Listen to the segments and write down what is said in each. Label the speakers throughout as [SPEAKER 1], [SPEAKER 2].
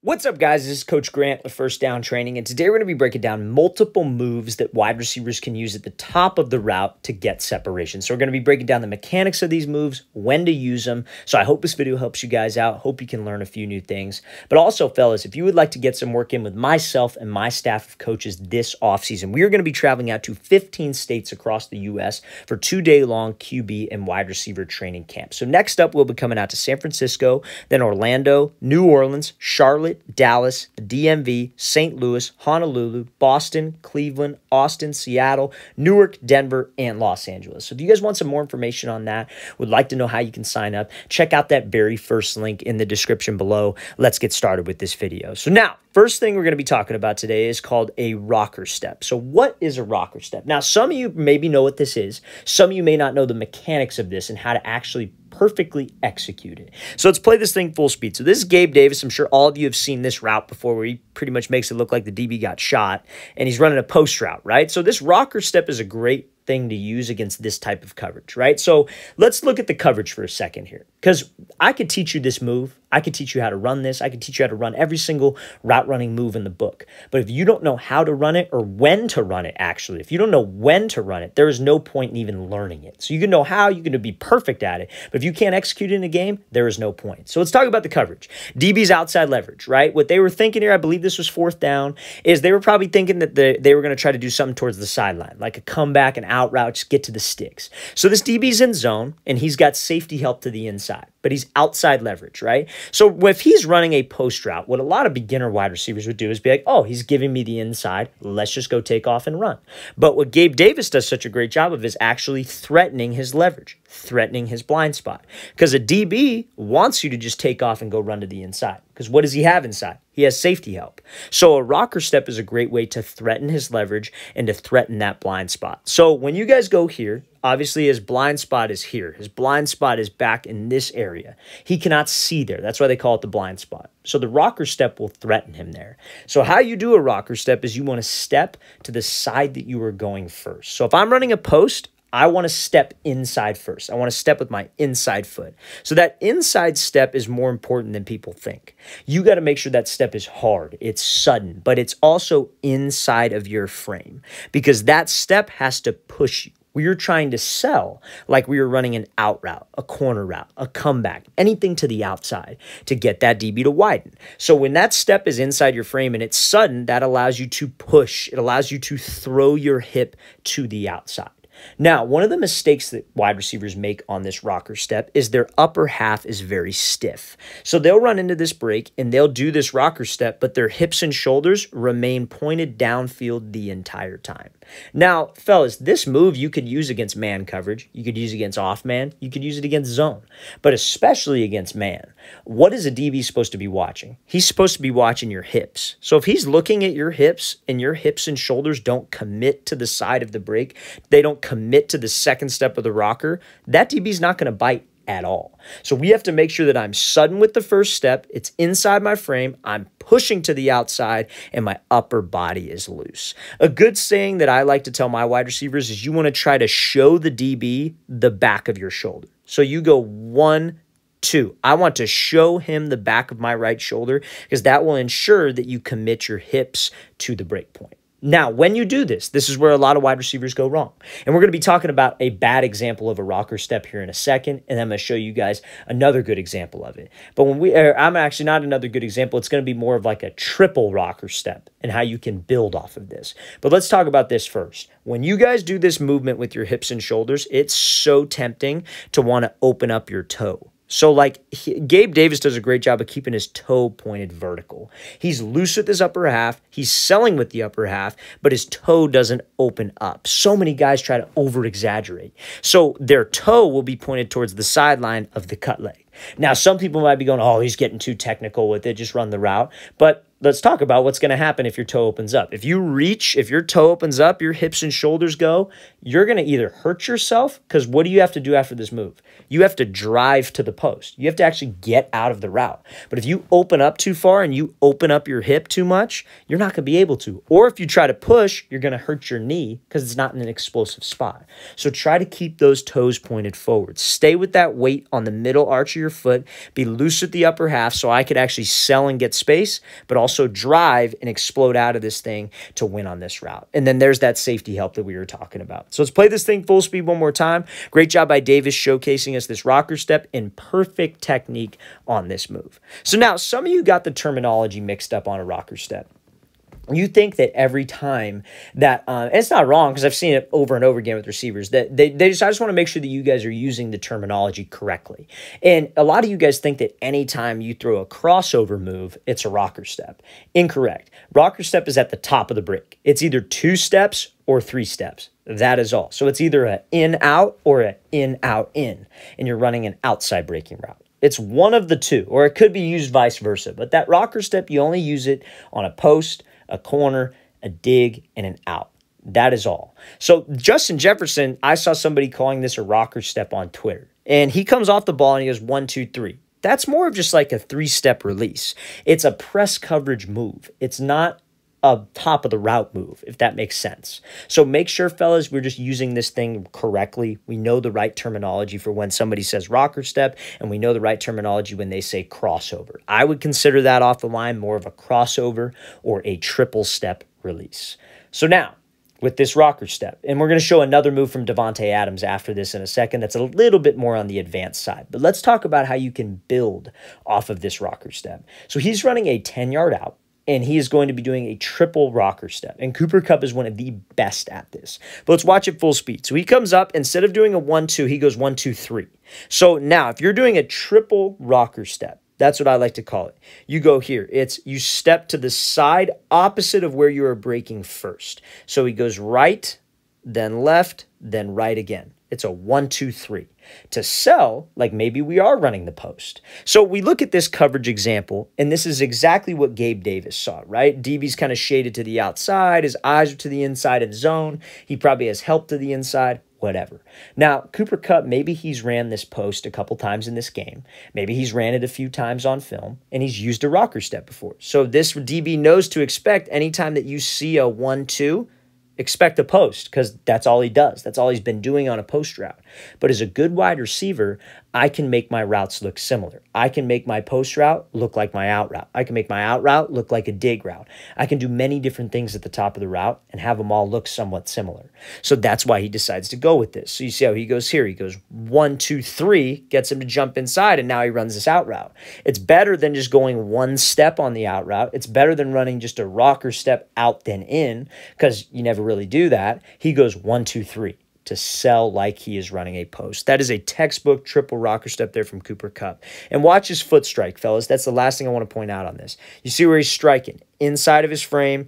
[SPEAKER 1] What's up, guys? This is Coach Grant with First Down Training, and today we're going to be breaking down multiple moves that wide receivers can use at the top of the route to get separation. So we're going to be breaking down the mechanics of these moves, when to use them. So I hope this video helps you guys out. Hope you can learn a few new things. But also, fellas, if you would like to get some work in with myself and my staff of coaches this offseason, we are going to be traveling out to 15 states across the U.S. for 2-day-long QB and wide receiver training camps. So next up, we'll be coming out to San Francisco, then Orlando, New Orleans, Charlotte, Dallas, the DMV, St. Louis, Honolulu, Boston, Cleveland, Austin, Seattle, Newark, Denver, and Los Angeles. So if you guys want some more information on that, would like to know how you can sign up, check out that very first link in the description below. Let's get started with this video. So now, first thing we're going to be talking about today is called a rocker step. So what is a rocker step? Now, some of you maybe know what this is. Some of you may not know the mechanics of this and how to actually perfectly execute it. So let's play this thing full speed. So this is Gabe Davis. I'm sure all of you have seen this route before where he pretty much makes it look like the DB got shot and he's running a post route, right? So this rocker step is a great thing to use against this type of coverage, right? So let's look at the coverage for a second here, because I could teach you this move. I could teach you how to run this. I could teach you how to run every single route running move in the book. But if you don't know how to run it or when to run it, actually, if you don't know when to run it, there is no point in even learning it. So you can know how, you can be perfect at it. But if you can't execute it in a game, there is no point. So let's talk about the coverage. DB's outside leverage, right? What they were thinking here, I believe this was fourth down, is they were probably thinking that they were going to try to do something towards the sideline, like a comeback, an out route, just get to the sticks. So this DB's in zone, and he's got safety help to the inside, but he's outside leverage, right? So if he's running a post route, what a lot of beginner wide receivers would do is be like, oh, he's giving me the inside. Let's just go take off and run. But what Gabe Davis does such a great job of is actually threatening his leverage, threatening his blind spot. Because a DB wants you to just take off and go run to the inside. Because what does he have inside? He has safety help. So a rocker step is a great way to threaten his leverage and to threaten that blind spot. So when you guys go here, obviously his blind spot is here. His blind spot is back in this area. He cannot see there. That's why they call it the blind spot. So the rocker step will threaten him there. So how you do a rocker step is you want to step to the side that you are going first. So if I'm running a post, I want to step inside first. I want to step with my inside foot. So that inside step is more important than people think. You got to make sure that step is hard, it's sudden, but it's also inside of your frame, because that step has to push you. We are trying to sell like we were running an out route, a corner route, a comeback, anything to the outside to get that DB to widen. So when that step is inside your frame and it's sudden, that allows you to push. It allows you to throw your hip to the outside. Now, one of the mistakes that wide receivers make on this rocker step is their upper half is very stiff. So they'll run into this break and they'll do this rocker step, but their hips and shoulders remain pointed downfield the entire time. Now, fellas, this move you could use against man coverage. You could use it against off man. You could use it against zone, but especially against man. What is a DB supposed to be watching? He's supposed to be watching your hips. So if he's looking at your hips and shoulders don't commit to the side of the break, they don't commit to the second step of the rocker, that DB's not going to bite at all. So we have to make sure that I'm sudden with the first step, it's inside my frame, I'm pushing to the outside, and my upper body is loose. A good saying that I like to tell my wide receivers is you want to try to show the DB the back of your shoulder. So you go 1, 2. I want to show him the back of my right shoulder, because that will ensure that you commit your hips to the break point. Now, when you do this, this is where a lot of wide receivers go wrong. And we're going to be talking about a bad example of a rocker step here in a second, and I'm going to show you guys another good example of it. But I'm actually not another good example. It's going to be more of like a triple rocker step and how you can build off of this. But let's talk about this first. When you guys do this movement with your hips and shoulders, it's so tempting to want to open up your toe. So like Gabe Davis does a great job of keeping his toe pointed vertical. He's loose with his upper half. He's selling with the upper half, but his toe doesn't open up. So many guys try to over-exaggerate. So their toe will be pointed towards the sideline of the cut leg. Now, some people might be going, oh, he's getting too technical with it. Just run the route. But let's talk about what's going to happen if your toe opens up. If you reach, if your toe opens up, your hips and shoulders go, you're going to either hurt yourself, because what do you have to do after this move? You have to drive to the post. You have to actually get out of the route. But if you open up too far and you open up your hip too much, you're not going to be able to. Or if you try to push, you're going to hurt your knee because it's not in an explosive spot. So try to keep those toes pointed forward. Stay with that weight on the middle arch of your foot. Be loose with the upper half so I could actually sell and get space, but also drive and explode out of this thing to win on this route. And then there's that safety help that we were talking about. So let's play this thing full speed one more time. Great job by Davis showcasing us this rocker step in perfect technique on this move. So now some of you got the terminology mixed up on a rocker step. You think that every time that, and it's not wrong because I've seen it over and over again with receivers, that I just want to make sure that you guys are using the terminology correctly. And a lot of you guys think that anytime you throw a crossover move, it's a rocker step. Incorrect. Rocker step is at the top of the break. It's either 2 steps or 3 steps. That is all. So it's either an in-out or an in-out-in, and you're running an outside breaking route. It's one of the two, or it could be used vice versa. But that rocker step, you only use it on a post, a corner, a dig, and an out. That is all. So Justin Jefferson, I saw somebody calling this a rocker step on Twitter. And he comes off the ball and he goes 1, 2, 3. That's more of just like a 3-step release. It's a press coverage move. It's not a top of the route move, if that makes sense. So make sure, fellas, we're just using this thing correctly. We know the right terminology for when somebody says rocker step, and we know the right terminology when they say crossover. I would consider that off the line more of a crossover or a triple step release. So now, with this rocker step, and we're going to show another move from Davante Adams after this in a second that's a little bit more on the advanced side. But let's talk about how you can build off of this rocker step. So he's running a 10-yard out, and he is going to be doing a triple rocker step. And Cooper Kupp is one of the best at this. But let's watch it full speed. So he comes up, instead of doing a 1, 2, he goes 1, 2, 3. So now, if you're doing a triple rocker step, that's what I like to call it. You go here. It's you step to the side opposite of where you are breaking first. So he goes right, then left, then right again. It's a 1, 2, 3. To sell, like maybe we are running the post. So we look at this coverage example, and this is exactly what Gabe Davis saw, right? DB's kind of shaded to the outside. His eyes are to the inside of the zone. He probably has help to the inside, whatever. Now, Cooper Kupp, maybe he's ran this post a couple times in this game. Maybe he's ran it a few times on film, and he's used a rocker step before. So this DB knows to expect anytime that you see a 1, 2, expect a post, because that's all he does. That's all he's been doing on a post route. But as a good wide receiver, I can make my routes look similar. I can make my post route look like my out route. I can make my out route look like a dig route. I can do many different things at the top of the route and have them all look somewhat similar. So that's why he decides to go with this. So you see how he goes here. He goes 1, 2, 3, gets him to jump inside, and now he runs this out route. It's better than just going 1 step on the out route. It's better than running just a rocker step out then in, because you never really do that. He goes 1, 2, 3. To sell like he is running a post. That is a textbook triple rocker step there from Cooper Kupp. And watch his foot strike, fellas. That's the last thing I want to point out on this. You see where he's striking. Inside of his frame,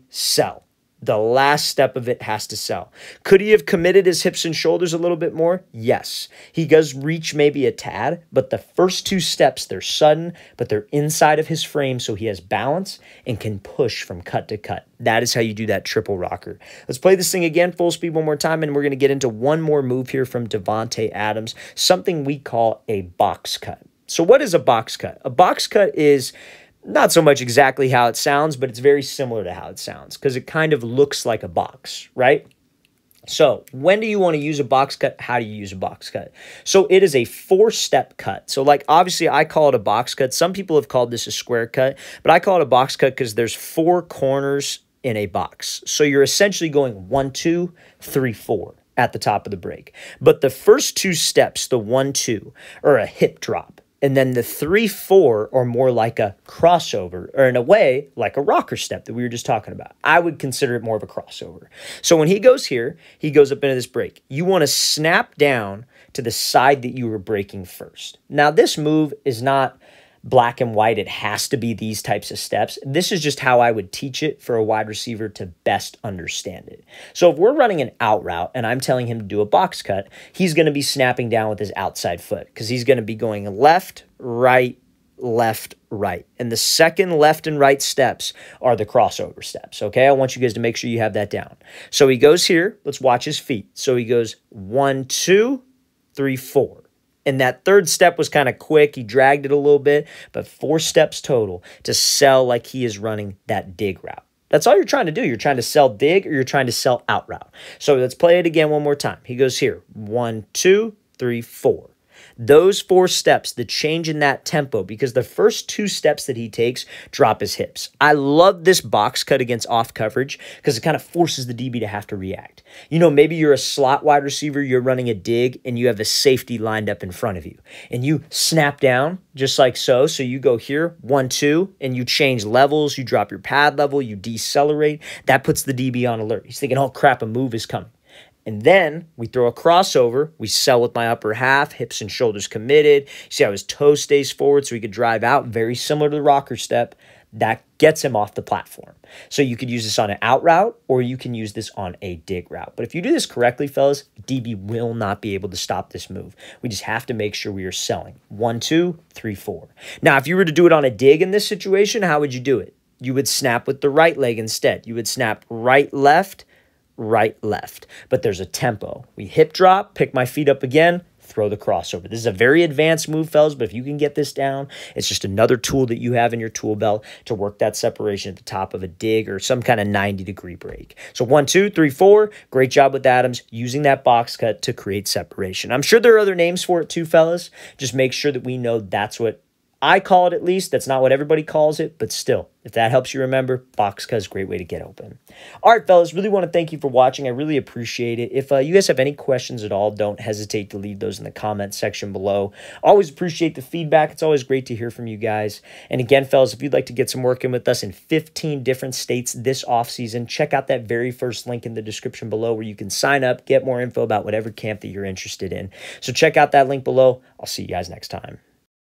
[SPEAKER 1] sell. The last step of it has to sell. Could he have committed his hips and shoulders a little bit more? Yes. He does reach maybe a tad, but the first 2 steps, they're sudden, but they're inside of his frame, so he has balance and can push from cut to cut. That is how you do that triple rocker. Let's play this thing again, full speed one more time, and we're going to get into one more move here from Davante Adams, something we call a box cut. So what is a box cut? A box cut is not so much exactly how it sounds, but it's very similar to how it sounds because it kind of looks like a box, right? So when do you want to use a box cut? How do you use a box cut? So it is a 4-step cut. So like obviously I call it a box cut. Some people have called this a square cut, but I call it a box cut because there's 4 corners in a box. So you're essentially going 1, 2, 3, 4 at the top of the break. But the first 2 steps, the 1, 2, are a hip drop. And then the 3, 4 are more like a crossover, or in a way, like a rocker step that we were just talking about. I would consider it more of a crossover. So when he goes here, he goes up into this break. You want to snap down to the side that you were breaking first. Now, this move is not black and white. It has to be these types of steps. This is just how I would teach it for a wide receiver to best understand it. So if we're running an out route and I'm telling him to do a box cut, he's going to be snapping down with his outside foot because he's going to be going left, right, left, right. And the second left and right steps are the crossover steps, okay? I want you guys to make sure you have that down. So he goes here. Let's watch his feet. So he goes 1, 2, 3, 4. And that third step was kind of quick. He dragged it a little bit, but 4 steps total to sell like he is running that dig route. That's all you're trying to do. You're trying to sell dig or you're trying to sell out route. So let's play it again one more time. He goes here, 1, 2, 3, 4. Those 4 steps, the change in that tempo, because the first 2 steps that he takes drop his hips. I love this box cut against off coverage because it kind of forces the DB to have to react. You know, maybe you're a slot wide receiver, you're running a dig, and you have a safety lined up in front of you. And you snap down just like so. So you go here, 1, 2, and you change levels, you drop your pad level, you decelerate. That puts the DB on alert. He's thinking, oh crap, a move is coming. And then we throw a crossover. We sell with my upper half, hips and shoulders committed. You see how his toe stays forward so he could drive out, very similar to the rocker step. That gets him off the platform. So you could use this on an out route or you can use this on a dig route. But if you do this correctly, fellas, DB will not be able to stop this move. We just have to make sure we are selling. 1, 2, 3, 4. Now, if you were to do it on a dig in this situation, how would you do it? You would snap with the right leg instead. You would snap right, left, right, left. But there's a tempo. We hip drop, pick my feet up again, throw the crossover. This is a very advanced move, fellas, but if you can get this down, it's just another tool that you have in your tool belt to work that separation at the top of a dig or some kind of 90-degree break. So 1, 2, 3, 4. Great job with Adams using that box cut to create separation. I'm sure there are other names for it too, fellas. Just make sure that we know that's what I call it, at least. That's not what everybody calls it, but still, if that helps you remember, box cut is a great way to get open. All right, fellas, really want to thank you for watching. I really appreciate it. If you guys have any questions at all, don't hesitate to leave those in the comment section below. Always appreciate the feedback. It's always great to hear from you guys. And again, fellas, if you'd like to get some work in with us in 15 different states this offseason, check out that very first link in the description below where you can sign up, get more info about whatever camp that you're interested in. So check out that link below. I'll see you guys next time.